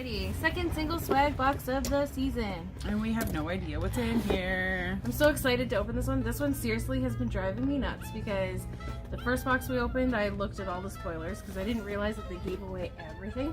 Alrighty, second single swag box of the season. And we have no idea what's in here. I'm so excited to open this one. This one seriously has been driving me nuts because the first box we opened, I looked at all the spoilers because I didn't realize that they gave away everything.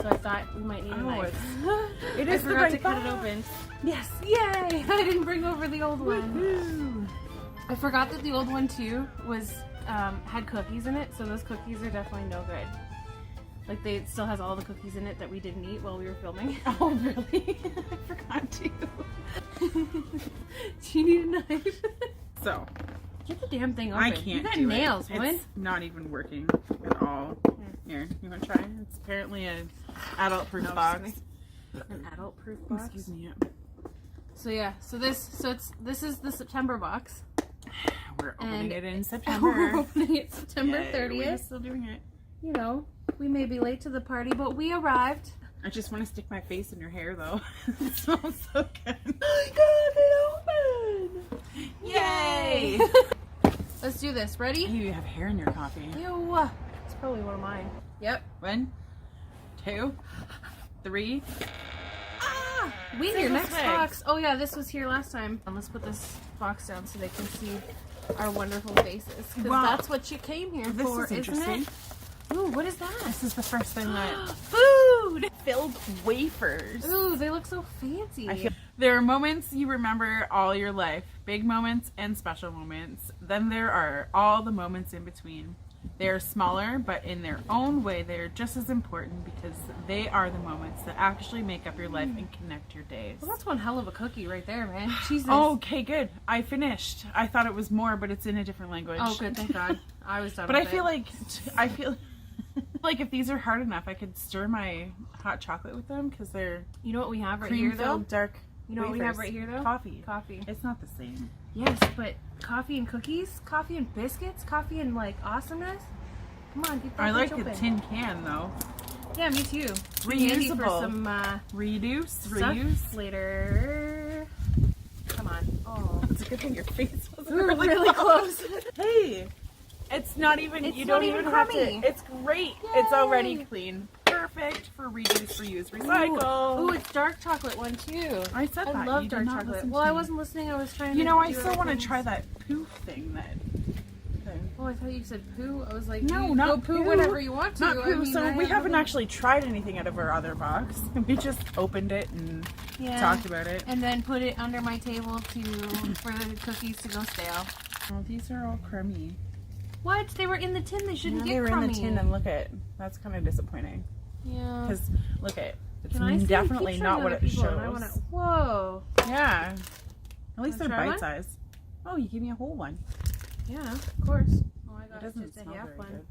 So I thought we might need a knife. It is I forgot the to cut it open. Yes, yay! I didn't bring over the old one. I forgot that the old one too was had cookies in it, so those cookies are definitely no good. Like, it still has all the cookies in it that we didn't eat while we were filming. Oh, really? I forgot to. Do you need a knife? So, get the damn thing open. I can't You got do nails, it. woman. It's not even working at all. Here, you want to try? It's apparently an adult-proof box. An adult-proof box? Excuse me. So yeah, this is the September box. We're opening it in September. We're opening it September 30th. We're still doing it. You know, we may be late to the party, but we arrived. I just want to stick my face in your hair, though. It smells so good. I got it open! Yay! Let's do this. Ready? You have hair in your coffee. Ew. It's probably one of mine. Yep. 1, 2, 3. Ah! Wait, your next box. Oh yeah, this was here last time. And let's put this box down so they can see our wonderful faces. Because that's what you came here for, isn't it? Ooh, what is that? This is the first thing that... Food! Filled wafers. Ooh, they look so fancy. There are moments you remember all your life. Big moments and special moments. Then there are all the moments in between. They are smaller, but in their own way, they are just as important because they are the moments that actually make up your life and connect your days. Well, that's one hell of a cookie right there, man. Jesus. Oh, okay, good. I finished. I thought it was more, but it's in a different language. Oh, good. Thank God. I was done But with I feel like if these are hard enough, I could stir my hot chocolate with them because they're You know what we have right here, though? dark You know what we have right here, though? Coffee. Coffee. It's not the same. Yes, but coffee and cookies? Coffee and biscuits? Coffee and, like, awesomeness? Come on, get that I like open. the tin can, though. Yeah, me too. Reusable. For some, reuse. Later. Come on. Oh. It's a good thing your face was really close. Hey, it's not even, It's you not don't even even have crummy. to, it's great. Yay. It's already clean. Perfect for reuse, reuse, recycle. Ooh, it's dark chocolate one too. I said that. I love You did dark not chocolate. listen Well, to I me. wasn't listening. I was trying to You know, I do still other want to things. try that poof thing Oh, I thought you said poo. I was like, No, you not go poo poo. whenever you want to. Not poo. I mean, So we haven't nothing- actually tried anything out of our other box. We just opened it and talked about it. And then put it under my table for the cookies to go stale. Oh, these are all crummy. What? They were in the tin. They shouldn't get They were crummy. in the tin, and look at that's kind of disappointing. Yeah. Because look at it's Can I see? definitely Keep not showing what other it people, shows. and I wanna, whoa. Yeah. At least they're Wanna try bite one? size. Oh, you gave me a whole one. Yeah, of course. Oh, I It got doesn't just a smell half very one. good.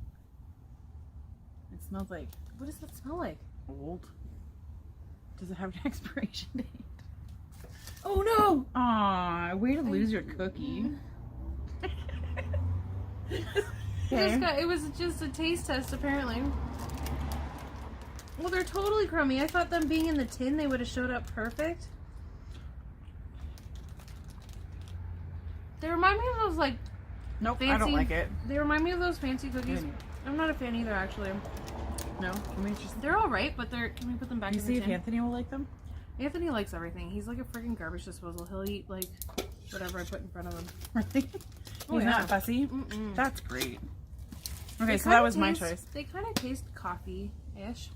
It smells like What does that smell like? old. Does it have an expiration date? Oh no! Aw, way to lose your cookie. It was just a taste test, apparently. Well, they're totally crummy. I thought them being in the tin, they would have showed up perfect. They remind me of those, like, Nope, fancy... I don't like it. They remind me of those fancy cookies. I'm not a fan either, actually. No? Can we just... They're alright, but they're... Can we put them back in the tin? see if Anthony will like them? Anthony likes everything. He's like a freaking garbage disposal. He'll eat, like, whatever I put in front of him. Really? Oh, He's yeah. not fussy? Mm-mm. That's great. Okay, They so that kinda was my taste- choice. They kind of taste coffee-ish,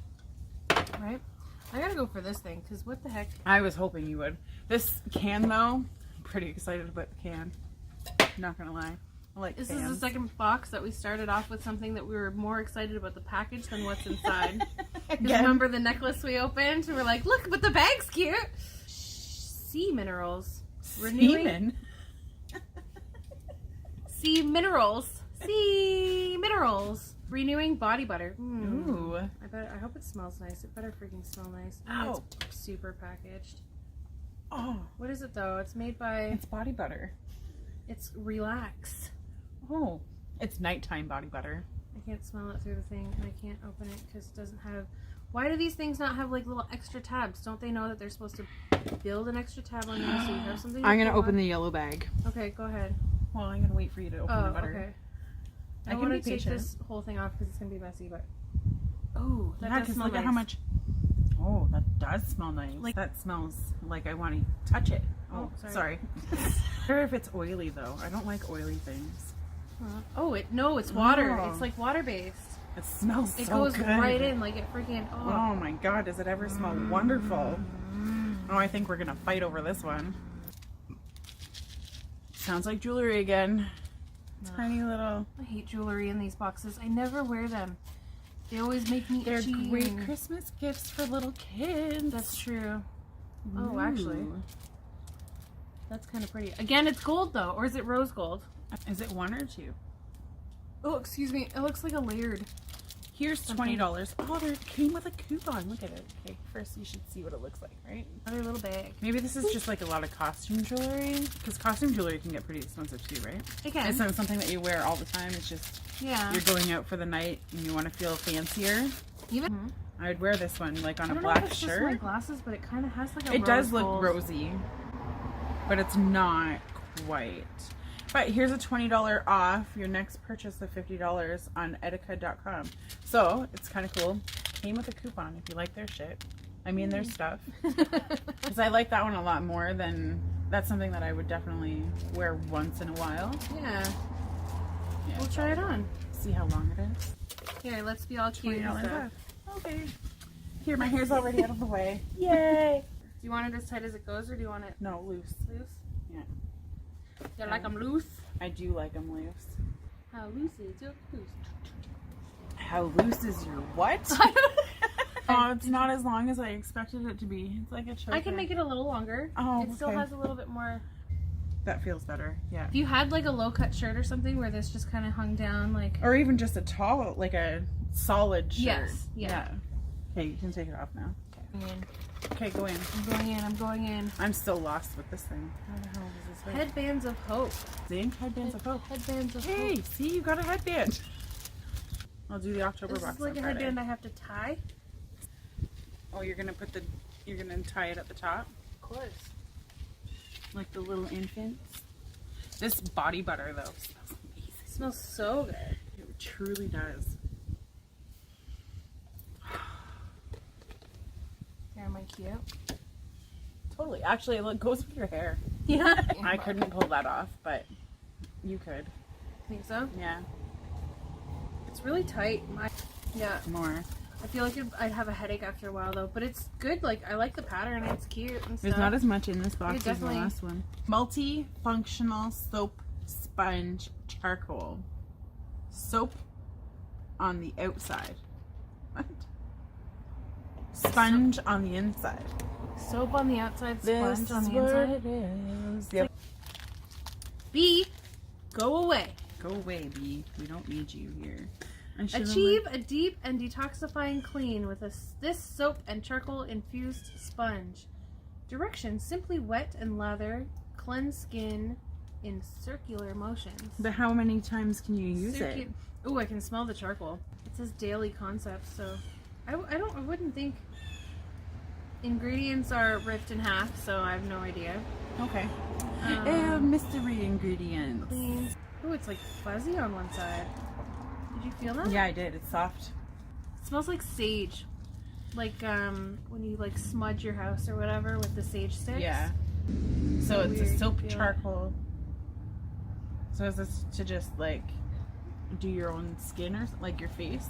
right? I gotta go for this thing, because what the heck? I was hoping you would. This can, though, I'm pretty excited about the can. Not gonna lie. I like This cans. is the second box that we started off with something that we were more excited about the package than what's inside. Because remember the necklace we opened? We were like, look, but the bag's cute! Sea minerals. Semen? Sea minerals. Sea minerals. Renewing body butter. Ooh. I hope it smells nice. It better freaking smell nice. Ow. It's super packaged. Oh, What is it though? It's made by... it's body butter. It's Relax. Oh, it's nighttime body butter. I can't smell it through the thing, and I can't open it because it doesn't have... Why do these things not have like little extra tabs? Don't they know that they're supposed to build an extra tab on there so you have something? I'm gonna open the yellow bag. Okay, go ahead. Well, I'm gonna wait for you to open the Oh, butter. okay. I I can want be to take patient. this whole thing off because it's gonna be messy, but... Oh, that Yeah, does because smell look nice. at how much... Oh, that that does smell nice. Like- That smells like I want to touch it. Oh, sorry. Or if it's oily though. I don't like oily things. Oh, it's water. Oh. It's like water based. It smells It so goes good. right in, like it freaking. Oh my god, does it ever smell wonderful? Oh, I think we're gonna fight over this one. Sounds like jewelry again. Tiny little. I hate jewelry in these boxes. I never wear them. They always make me They're itchy. great Christmas gifts for little kids. That's true. Oh, Ooh. actually, that's kind of pretty. Again, it's gold though, or is it rose gold? Is it 1 or 2? Oh, excuse me. It looks like a layered. Here's $20. Oh, there came with a coupon. Look at it. Okay, first you should see what it looks like, right? Another little bag. Maybe this is just like a lot of costume jewelry, because costume jewelry can get pretty expensive too, right? Again, It's not something that you wear all the time. It's just yeah. you're going out for the night and you want to feel fancier. Even I would wear this one like on I a don't know if black it's just my shirt. glasses, but it kind of has like a. It does rose look gold. rosy, but it's not quite. But here's a $20 off your next purchase of $50 on etica.com. So it's kind of cool. Came with a coupon if you like their shit. I mean their stuff. Because I like that one a lot more than, that's something that I would definitely wear once in a while. Yeah. Yeah. We'll try it on. See how long it is. Here, let's be all cute. and $20 stuff. off. Okay. Here, my hair's already out of the way. Yay! Do you want it as tight as it goes, or do you want it No, loose. loose? Yeah. You like them loose? I do like them loose. How loose is your loose? How loose is your what? Oh, it's not as long as I expected it to be. It's like a choker. I can make it a little longer. Oh, it still okay. has a little bit more. That feels better, yeah. If you had like a low cut shirt or something where this just kind of hung down, like. Or even just a tall, like a solid shirt. Yes, yeah. Okay, you can take it off now. Okay, go in. I'm going in. I'm going in. I'm still lost with this thing. How the hell does this work? Headbands of hope. Zinc headbands of hope. Headbands of Hey, hope. see, you got a headband. I'll do the October This box is like on a Friday. headband I have to tie. Oh, you're gonna tie it at the top, Of course. like the little infants. This body butter though smells amazing. It smells so good. It truly does. Here, am I cute? Totally. Actually, it goes with your hair. Yeah. I couldn't pull that off, but you could. Think so? Yeah. It's really tight. Yeah. More. I feel like I'd have a headache after a while though, but it's good. Like I like the pattern. It's cute and stuff. There's not as much in this box Yeah, as the definitely. last one. Multi-functional soap sponge charcoal. Soap on the outside. What? Sponge on the inside. Soap on the outside, This sponge on is the what inside. it is. Yep. B, go away. Go away, B. We don't need you here. I should've Achieve a deep and detoxifying clean with this soap and charcoal infused sponge. Directions: simply wet and lather, cleanse skin in circular motions. But how many times can you use it? Oh, I can smell the charcoal. It says daily concept, so I wouldn't think ingredients are ripped in half, so I have no idea. Okay. Mystery ingredients. Clean. Oh, it's like fuzzy on one side. Did you feel that? Yeah, I did. It's soft. It smells like sage. Like when you like smudge your house or whatever with the sage sticks. Yeah. So it's Weird, a soap you feel it. charcoal. So is this to just like do your own skin or like your face?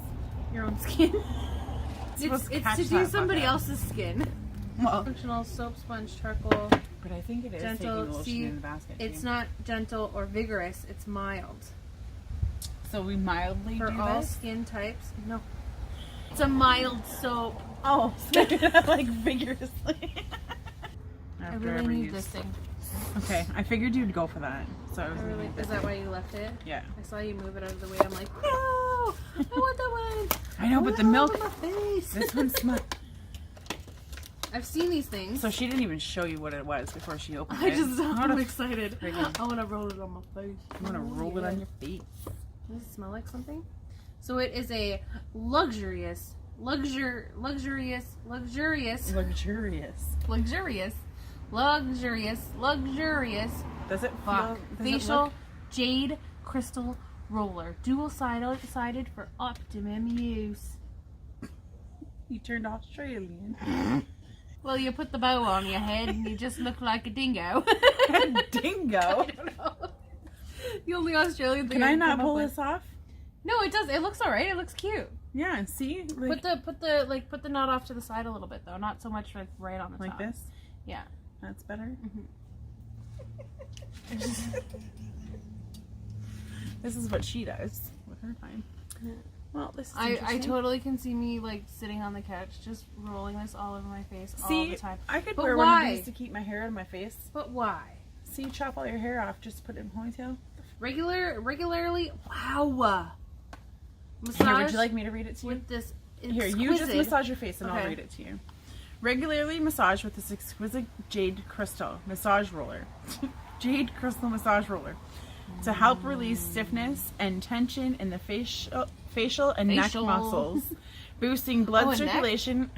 Your own skin. supposed to it's catch to do that somebody bucket. else's skin. Well, Functional soap, sponge, charcoal. but I think it is Gentle, taking the lotion see, in the basket. It's too. not gentle or vigorous. It's mild. So we mildly For do all this. skin types. No. It's a mild soap. Oh, so like vigorously. I really need this thing. Okay, I figured you'd go for that. So I was. I really, is that why you left it? Yeah. I saw you move it out of the way. I'm like, no! I want that one! I know, but the Oh, milk. on my face. This one smells. I've seen these things. So she didn't even show you what it was before she opened I it. just, I I'm wanna, excited. Right now. I want to roll it on my face. I wanna roll it on your face. Does it smell like something? So it is a luxurious, luxurious, luxurious, Luxurious. Does it feel? fuck Does it facial look- jade crystal roller, dual sided for optimum use. You turned Australian. Well, you put the bow on your head and you just look like a dingo. Dingo? I don't know. The only Australian thing Can I can not come up pull with. this off? No, it does. It looks alright. It looks cute. Yeah, see? Like, Put the knot off to the side a little bit though, not so much like right on the like top. this? Yeah. That's better? This is what she does with her time. Well, this is I interesting. totally can see me like sitting on the couch just rolling this all over my face all See, the time. I could But wear one why? of these to keep my hair out of my face. But why? See, chop all your hair off, just put it in a ponytail. Regularly? Wow. Massage Here, would you like me to read it to you? with this Here, you just exquisite- massage your face and I'll Okay. read it to you. Regularly massage with this exquisite jade crystal massage roller. Jade crystal massage roller. To help release stiffness and tension in the facial and neck Facial. muscles. Boosting blood and neck? circulation.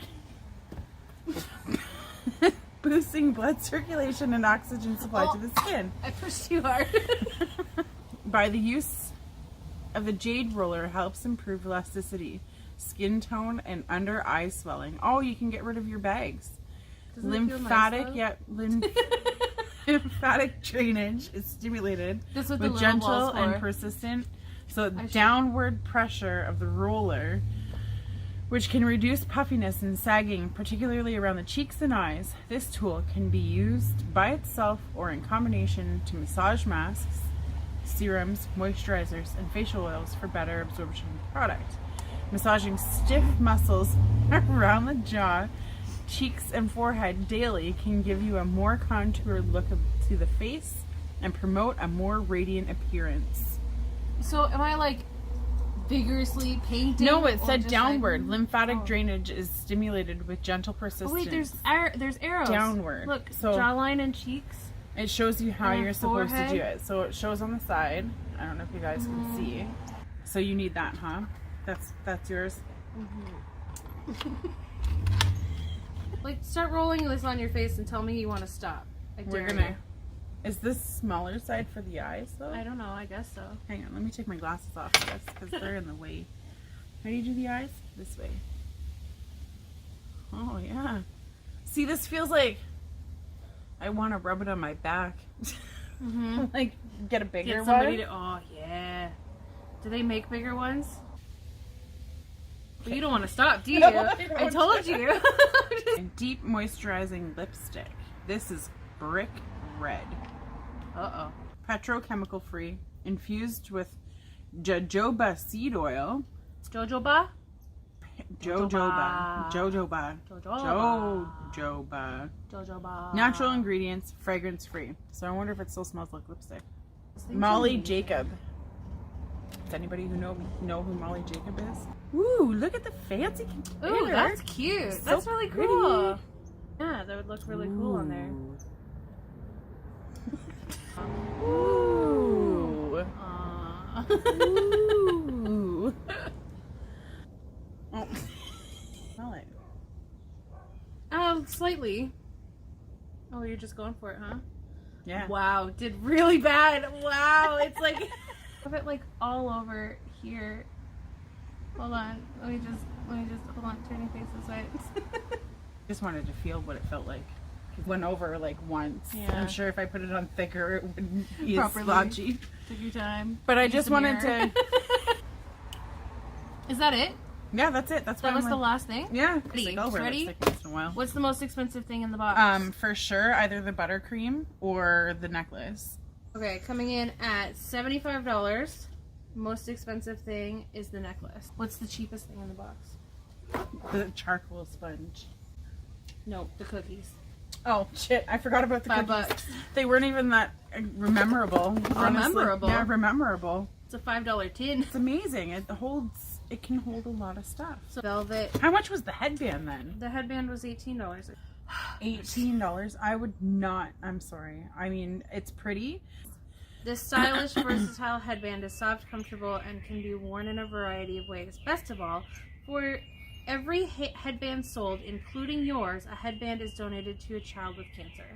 Boosting blood circulation and oxygen supply to the skin. I pushed too hard. By the use of the jade roller helps improve elasticity, skin tone, and under eye swelling. Oh, you can get rid of your bags. Doesn't it feel Lymphatic, nice, lymphatic drainage is stimulated That's what the with little gentle ball's and for. persistent. So should- downward pressure of the roller, which can reduce puffiness and sagging, particularly around the cheeks and eyes. This tool can be used by itself or in combination to massage masks, serums, moisturizers, and facial oils for better absorption of the product. Massaging stiff muscles around the jaw, cheeks, and forehead daily can give you a more contoured look to the face and promote a more radiant appearance. So am I like vigorously painting? No, it or said just, downward. Like, Lymphatic oh. drainage is stimulated with gentle persistence. Oh wait, there's arrows. Downward. Look, So- jawline and cheeks. It shows you how And you're supposed to do forehead. it. So it shows on the side. I don't know if you guys can see. So you need that, huh? That's yours. Like, start rolling this on your face and tell me you want to stop. I We're dare gonna. you. Is this smaller side for the eyes though? I don't know. I guess so. Hang on, let me take my glasses off for this because they're in the way. How do you do the eyes? This way. Oh yeah. See, this feels like I want to rub it on my back. Mm-hmm. Like get a bigger Get somebody one. to. Oh yeah. Do they make bigger ones? But you don't want to stop, do you? No, I don't. I told you. And deep moisturizing lipstick. This is brick red. Uh-oh. Petrochemical free. Infused with jojoba seed oil. Jojoba? Jojoba. Jojoba. Jojoba. Jojoba. Jojoba. Natural ingredients, fragrance free. So I wonder if it still smells like lipstick. These things are Molly amazing. Jacob. Does anybody who know who Molly Jacob is? Ooh, look at the fancy Ooh, container. that's cute. So That's really pretty. cool. Yeah, that would look really cool on there. Ooh. Aw. Ooh. Oh. Smell it. Slightly. Oh, you're just going for it, huh? Yeah. Wow, did really bad. Wow, it's like have it like all over here. Hold on. Let me just hold on. Turn your face this way. Just wanted to feel what it felt like. It went over like once. Yeah. I'm sure if I put it on thicker, it wouldn't be as Properly. splotchy. Take your time. But I Use just the wanted mirror. to. Is that it? Yeah, that's it. That's That what was I'm the like, last thing? Yeah. Ready? It's like, oh, Ready? lipstick once in a while. What's the most expensive thing in the box? For sure, either the buttercream or the necklace. Okay, coming in at $75. Most expensive thing is the necklace. What's the cheapest thing in the box? The charcoal sponge. Nope, the cookies. Oh shit! I forgot about the $5. cookies. They weren't even that memorable. honestly. Memorable? Yeah, memorable. It's a $5 tin. It's amazing. It holds. It can hold a lot of stuff. So velvet. How much was the headband then? The headband was $18. $18. I would not. I'm sorry. I mean, it's pretty. This stylish, versatile headband is soft, comfortable, and can be worn in a variety of ways. Best of all, for every headband sold, including yours, a headband is donated to a child with cancer.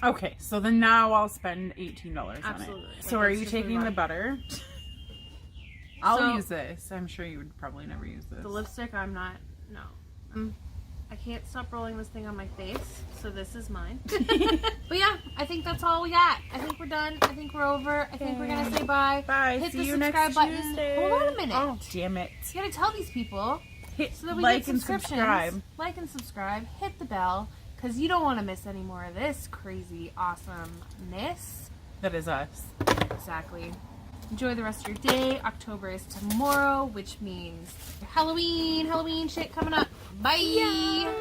Okay, so then now I'll spend $18 on Absolutely. it. Like, So are that's you just what we taking the want. butter? I'll So- use this. I'm sure you would probably never use this. The lipstick, I'm not. No. I can't stop rolling this thing on my face, so this is mine. But yeah, I think that's all we got. I think we're done. I think we're over. I think we're gonna say bye. Bye. Hit See the you subscribe next button. Tuesday. Hold on a minute. Oh, damn it. You gotta tell these people Hit so that we like get and subscriptions. subscribe. Like and subscribe. Hit the bell, because you don't want to miss any more of this crazy awesomeness. That is us. Exactly. Enjoy the rest of your day. October is tomorrow, which means Halloween shit coming up. Bye! Yeah.